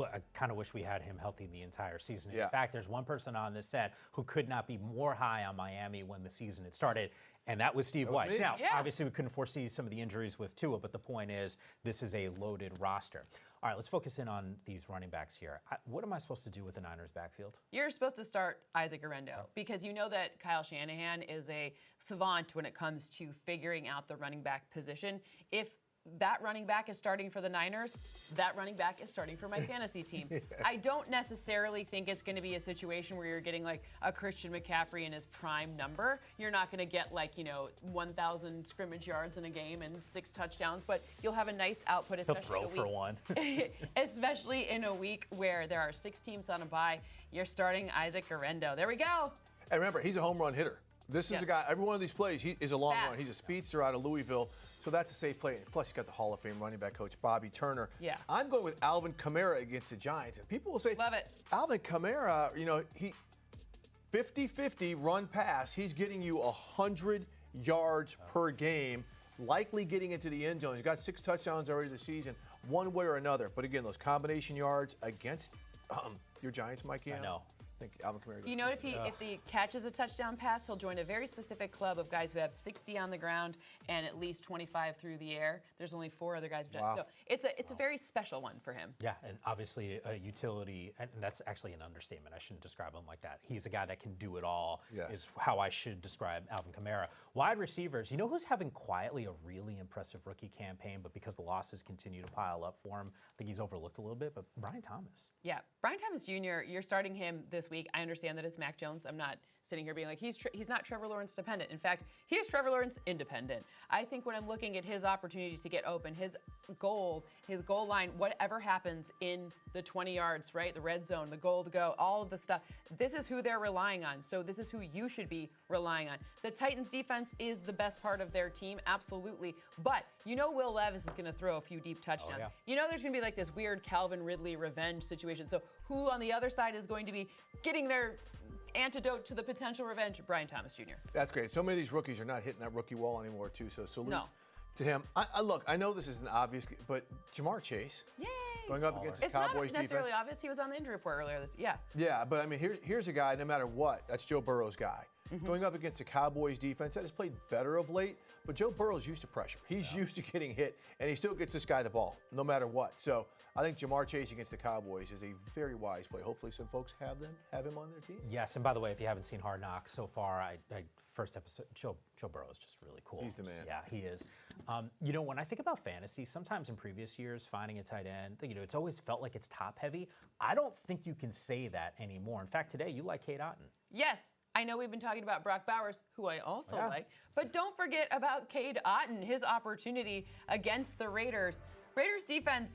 I kind of wish we had him healthy the entire season. Yeah. In fact, there's one person on this set who could not be more high on Miami when the season had started, and that was Steve Weiss. Now, obviously, we couldn't foresee some of the injuries with Tua, but the point is, this is a loaded roster. All right, let's focus in on these running backs here. What am I supposed to do with the Niners backfield? You're supposed to start Isaac Arendo because you know that Kyle Shanahan is a savant when it comes to figuring out the running back position. If that running back is starting for the Niners, that running back is starting for my fantasy team. I don't necessarily think it's going to be a situation where you're getting like a Christian McCaffrey in his prime number. You're not going to get 1,000 scrimmage yards in a game and 6 touchdowns, but you'll have a nice output, especially He'll throw for one. especially in a week where there are 6 teams on a bye. You're starting Isaac Arendo. There we go. And remember, he's a home run hitter. This is a guy, every one of these plays, he is a long run. He's a speedster out of Louisville, so that's a safe play. Plus, he's got the Hall of Fame running back coach, Bobby Turner. Yeah. I'm going with Alvin Kamara against the Giants. And people will say, love it. Alvin Kamara, he 50-50 run pass. He's getting you 100 yards per game, likely getting into the end zone. He's got 6 touchdowns already this season, one way or another. But again, those combination yards against your Giants, Mikey. I know. I think Alvin Kamara. You know, if he catches a touchdown pass, he'll join a very specific club of guys who have 60 on the ground and at least 25 through the air. There's only 4 other guys who've done it. So it's a very special one for him. Yeah, and obviously a utility, and that's actually an understatement. I shouldn't describe him like that. He's a guy that can do it all, is how I should describe Alvin Kamara. Wide receivers, you know who's having quietly a really impressive rookie campaign, but because the losses continue to pile up for him, I think he's overlooked a little bit, but Brian Thomas. Yeah, Brian Thomas Jr., you're starting him this week. I understand that it's Mac Jones. I'm not sitting here being like, he's not Trevor Lawrence dependent. In fact, he is Trevor Lawrence independent. I think when I'm looking at his opportunity to get open, his goal line, whatever happens in the 20 yards, right? The red zone, the goal to go, all of the stuff. This is who they're relying on. So this is who you should be relying on. The Titans defense is the best part of their team, absolutely. But you know Will Levis is going to throw a few deep touchdowns. yeah. You know there's going to be like this weird Calvin Ridley revenge situation. So who on the other side is going to be getting their antidote to the potential revenge? Brian Thomas Jr. That's great. So many of these rookies are not hitting that rookie wall anymore, too. So salute to him. Look, I know this isn't obvious, but Jamar Chase going up against the Cowboys It's not necessarily defense. obvious. He was on the injury report earlier this year. Yeah, but I mean, here's a guy, no matter what, that's Joe Burrow's guy. Going up against the Cowboys defense that has played better of late, but Joe Burrow's used to pressure. He's used to getting hit, and he still gets this guy the ball, no matter what. So I think Jamar Chase against the Cowboys is a very wise play. Hopefully some folks have him on their team. Yes, and by the way, if you haven't seen Hard Knocks so far, first episode, Joe Burrow is just really cool. He's the man. Yeah, he is. You know, when I think about fantasy, sometimes in previous years, finding a tight end, it's always felt like it's top heavy. I don't think you can say that anymore. In fact, today you like Cade Otton. Yes. I know we've been talking about Brock Bowers, who I also like, but don't forget about Cade Otton, his opportunity against the Raiders. Raiders defense.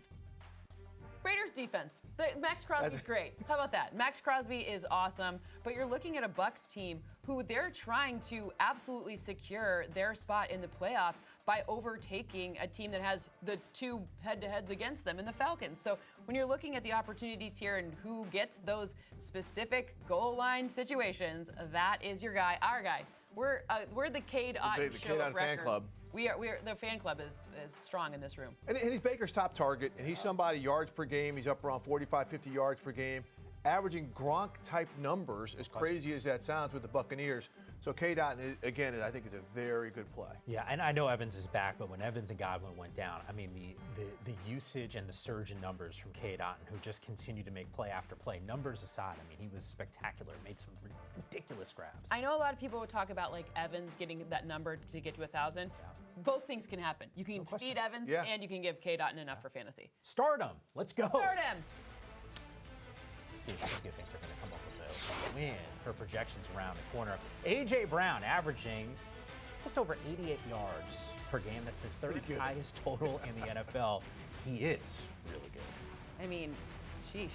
Max Crosby's great. How about that? Max Crosby is awesome, but you're looking at a Bucs team who they're trying to absolutely secure their spot in the playoffs by overtaking a team that has the 2 head-to-heads against them in the Falcons. So when you're looking at the opportunities here and who gets those specific goal line situations, that is your guy, our guy. We're the Cade Otton show Cade of Otton record. fan club. We are the fan club is strong in this room. And he's Baker's top target, and he's somebody yards per game. He's up around 45, 50 yards per game, averaging Gronk-type numbers, as crazy as that sounds with the Buccaneers. So Cade Otton, again, I think is a very good play. Yeah, and I know Evans is back, but when Evans and Godwin went down, I mean, the usage and the surge in numbers from Cade Otton, who just continued to make play after play. Numbers aside, I mean, he was spectacular, made some ridiculous grabs. I know a lot of people would talk about like Evans getting that number to get to 1,000. Both things can happen. You can feed Evans and you can give Cade Otton enough for fantasy. Start him. Let's go. Start him. Let's see if things are going to come up with a win. Her projections around the corner. A.J. Brown averaging just over 88 yards per game. That's the third highest total in the NFL. He is really good. I mean, sheesh.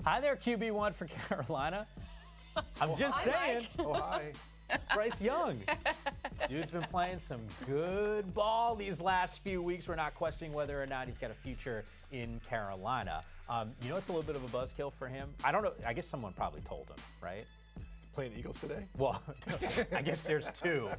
Hi there, QB1 for Carolina. I'm just saying. Oh, hi. Bryce Young. Dude's been playing some good ball these last few weeks. We're not questioning whether or not he's got a future in Carolina. You know, it's a little bit of a buzzkill for him. I don't know. I guess someone probably told him, right? Playing the Eagles today? Well, I guess there's two.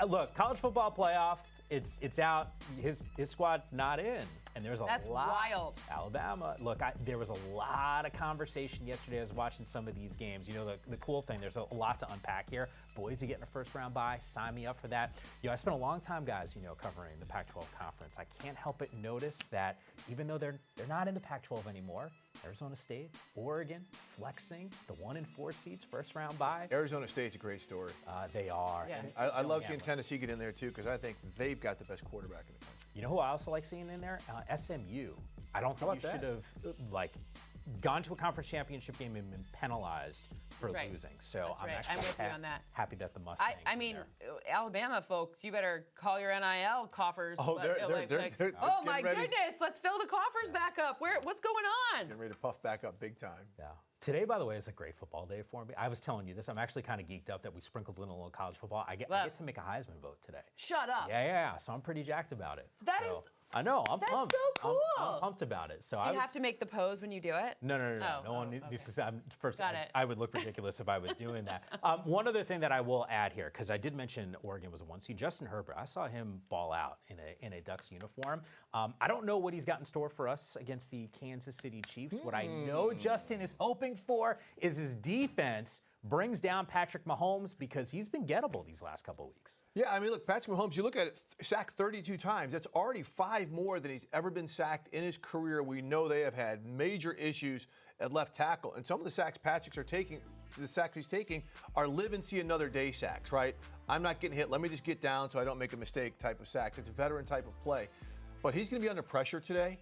Look, college football playoff. It's out. His squad not in, and there's a lot. That's wild. Alabama. Look, there was a lot of conversation yesterday. I was watching some of these games. You know, the cool thing. There's a lot to unpack here. Boise getting a first-round bye. Sign me up for that. You know, I spent a long time, guys. You know, covering the Pac-12 conference. I can't help but notice that even though they're not in the Pac-12 anymore, Arizona State, Oregon, flexing the 1 and 4 seeds, first-round bye. Arizona State's a great story. They are. Yeah. I love seeing Tennessee get in there too because I think they've got the best quarterback in the country. You know who I also like seeing in there? SMU. I don't think you should have gone to a conference championship game and been penalized for losing. So I'm actually with you on that. happy that the Mustangs. I mean, Alabama folks, you better call your NIL coffers. Oh, they're oh my goodness, let's fill the coffers back up. What's going on? Getting ready to puff back up big time. Yeah. Today, by the way, is a great football day for me. I was telling you this. I'm actually kind of geeked up that we sprinkled in a little college football. I get to make a Heisman vote today. Shut up. Yeah. So I'm pretty jacked about it. That is. I know. I'm That's pumped. so cool. I'm pumped about it. So do you have to make the pose when you do it? No. Oh, no one needs to say. First, Got it. I would look ridiculous if I was doing that. One other thing that I will add here, because I did mention Oregon was a 1 seed. Justin Herbert, I saw him ball out in a Ducks uniform. I don't know what he's got in store for us against the Kansas City Chiefs. What I know Justin is hoping for is his defense brings down Patrick Mahomes because he's been gettable these last couple weeks. Yeah, I mean, look, Patrick Mahomes, you look at it, sacked 32 times. That's already 5 more than he's ever been sacked in his career. We know they have had major issues at left tackle. And some of the sacks the sacks he's taking are live and see another day sacks, right? I'm not getting hit. Let me just get down so I don't make a mistake type of sack. It's a veteran type of play. But he's going to be under pressure today.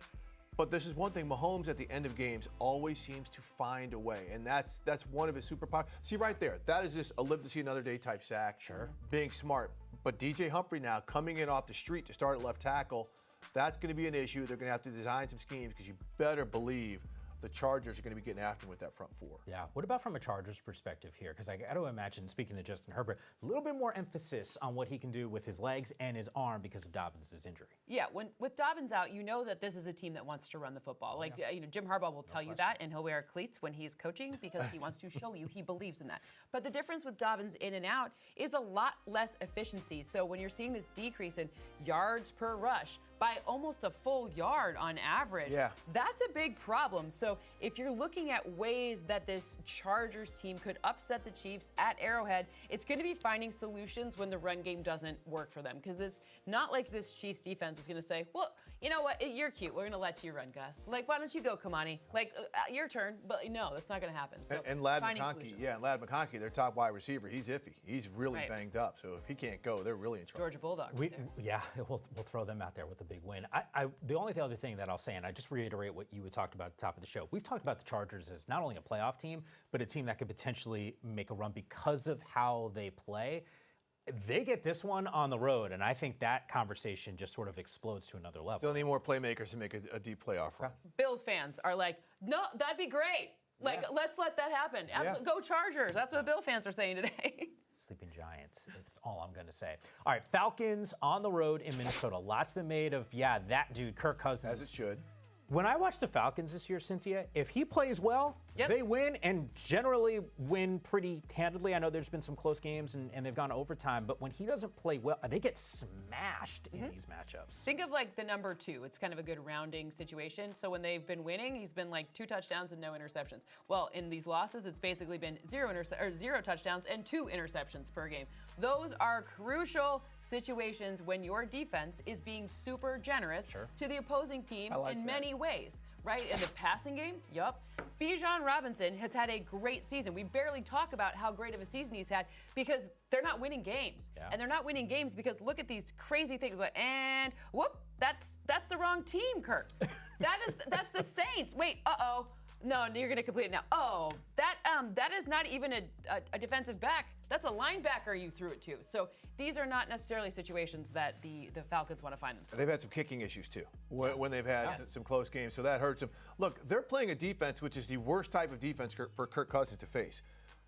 But this is one thing, Mahomes at the end of games always seems to find a way, and that's one of his superpowers. See right there, that is just a live to see another day type sack. Sure. Being smart. But DJ Humphrey now coming in off the street to start at left tackle, that's going to be an issue. They're going to have to design some schemes because you better believe the Chargers are going to be getting after him with that front 4. Yeah. What about from a Chargers perspective here? Because I got to imagine, speaking to Justin Herbert, a little bit more emphasis on what he can do with his legs and his arm because of Dobbins' injury. Yeah, with Dobbins out, you know that this is a team that wants to run the football. Like, Jim Harbaugh will tell you that, and he'll wear cleats when he's coaching because he wants to show you he believes in that. But the difference with Dobbins in and out is a lot less efficiency. So when you're seeing this decrease in yards per rush by almost a full yard on average, that's a big problem. So if you're looking at ways that this Chargers team could upset the Chiefs at Arrowhead, it's going to be finding solutions when the run game doesn't work for them. Because it's not like this Chiefs defense is going to say, well, you know what, you're cute. We're going to let you run, Gus. Like, why don't you go, Kamani? Like, your turn. But no, that's not going to happen. So and Ladd McConkey, their top wide receiver, he's iffy. He's really banged up. So if he can't go, they're really in trouble. Georgia Bulldogs. We'll throw them out there with a big win. The only other thing that I'll say, and I just reiterate what you had talked about at the top of the show, we've talked about the Chargers as not only a playoff team, but a team that could potentially make a run because of how they play. They get this one on the road, and I think that conversation just sort of explodes to another level. Still need more playmakers to make a deep playoff run. Bills fans are like, no, that'd be great. Like, let's let that happen. Go Chargers. That's what the Bill fans are saying today. Sleeping Giants. That's all I'm going to say. All right, Falcons on the road in Minnesota. Lots been made of, that dude, Kirk Cousins. As it should. When I watch the Falcons this year, Cynthia, if he plays well, they win and generally win pretty handedly. I know there's been some close games and they've gone to overtime, but when he doesn't play well, they get smashed in these matchups. Think of like the number 2. It's kind of a good rounding situation. So when they've been winning, he's been like 2 touchdowns and no interceptions. Well, in these losses, it's basically been 0 touchdowns and 2 interceptions per game. Those are crucial situations when your defense is being super generous to the opposing team in many ways. Right? In the passing game, Bijan Robinson has had a great season. We barely talk about how great of a season he's had because they're not winning games. And they're not winning games because look at these crazy things. And whoop, that's the wrong team, Kirk. That's the Saints. Wait, No, you're going to complete it now. Oh, that is not even a defensive back. That's a linebacker you threw it to. So these are not necessarily situations that the Falcons want to find themselves. They've had some kicking issues, too, when they've had some close games. So that hurts them. Look, they're playing a defense which is the worst type of defense for Kirk Cousins to face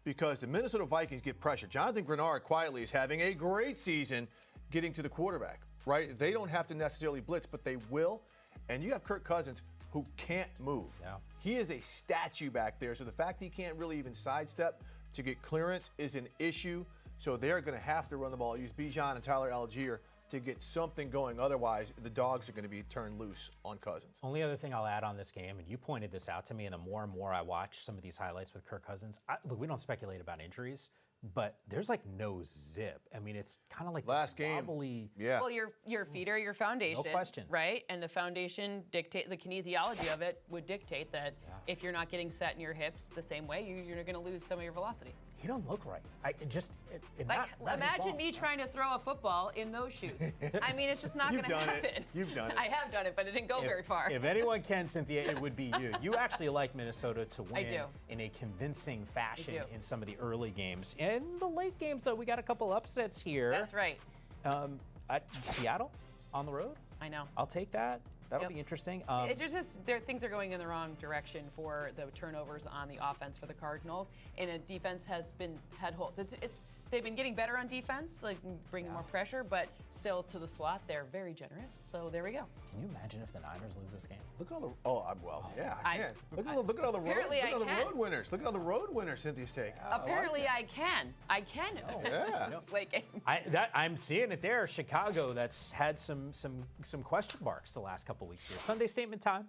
because the Minnesota Vikings get pressure. Jonathan Grenard quietly is having a great season getting to the quarterback, right? They don't have to necessarily blitz, but they will. And you have Kirk Cousins who can't move. Yeah. He is a statue back there, so the fact he can't really even sidestep to get clearance is an issue. So they're going to have to run the ball, use Bijan and Tyler Algier to get something going. Otherwise, the dogs are going to be turned loose on Cousins. Only other thing I'll add on this game, and you pointed this out to me, and the more and more I watch some of these highlights with Kirk Cousins, look, we don't speculate about injuries, but there's like no zip. I mean, it's kind of like last game. Wobbly. Yeah. Well, your feet are your foundation. No question. Right? And the foundation dictate, the kinesiology of it would dictate that if you're not getting set in your hips the same way, you're going to lose some of your velocity. He don't look right. Imagine me trying to throw a football in those shoes. I mean, it's just not going to happen. You've done it. I have done it, but it didn't go very far. If anyone can, Cynthia, it would be you. You actually like Minnesota to win I do. In a convincing fashion in some of the early games. In the late games, though, we got a couple upsets here. That's right. Seattle on the road. I know. I'll take that. That'll be interesting. It's just things are going in the wrong direction for the turnovers on the offense for the Cardinals, and a defense has been had holds. They've been getting better on defense, like bringing more pressure, but still to the slot, they're very generous. So there we go. Can you imagine if the Niners lose this game? Look at all the I can. Look at all the road winners. Look at all the road winners Cynthia's taking. Apparently, I can. Late games. I'm seeing it there. Chicago, that's had some question marks the last couple weeks here. Sunday statement time.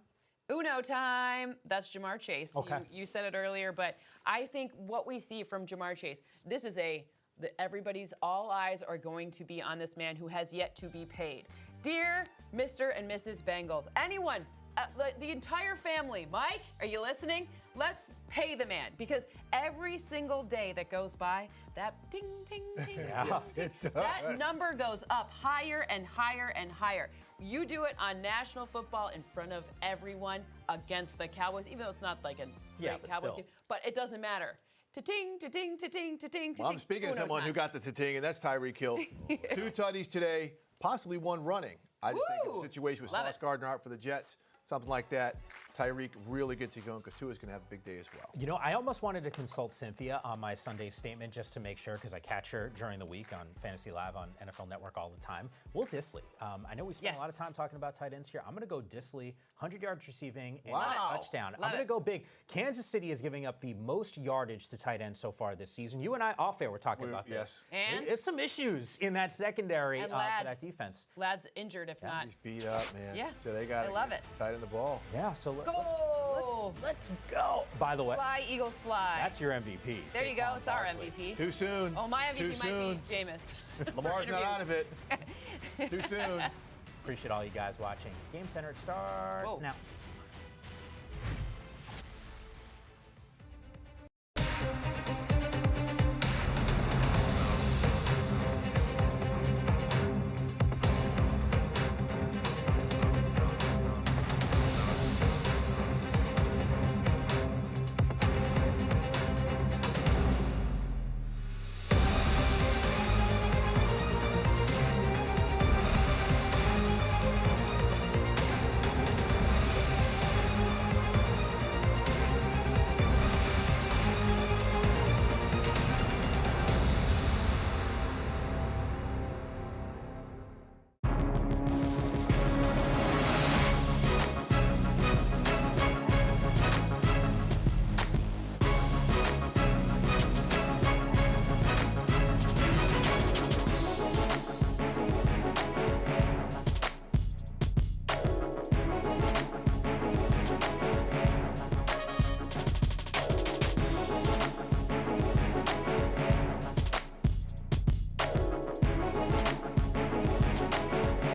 Uno time. That's Jamar Chase. Okay. You said it earlier, but I think what we see from Jamar Chase, this is all eyes are going to be on this man who has yet to be paid. Dear Mr. and Mrs. Bengals, anyone, the entire family, Mike, are you listening? Let's pay the man because every single day that goes by, that ding, ding, ding, ding, that number goes up higher and higher and higher. You do it on national football in front of everyone against the Cowboys, even though it's not like a great Cowboys team, but it doesn't matter. Ta-ting, ta-ting, ta-ting, ta-ting, ta-ting. Well, I'm speaking of someone who got the ta-ting, and that's Tyreek Hill. 2 tutties today, possibly 1 running. I just think it's a situation with Sauce Gardner out for the Jets, something like that. Tyreek really gets it going because Tua's going to have a big day as well. You know, I almost wanted to consult Cynthia on my Sunday statement just to make sure because I catch her during the week on Fantasy Live on NFL Network all the time. Will Dissly. I know we spent a lot of time talking about tight ends here. I'm going to go Dissly, 100 yards receiving and a touchdown. I'm going to go big. Kansas City is giving up the most yardage to tight ends so far this season. You and I off air were talking about this. And there's some issues in that secondary for that defense. Ladd's injured if not. He's beat up, man. Yeah. So they got to tight end the ball. Yeah, so let's go. By the way, fly, Eagles, fly. That's your MVP. There you go. It's our MVP. Too soon. Oh, my MVP might be Jameis. Lamar's not out of it. Too soon. Appreciate all you guys watching. Game Center starts now.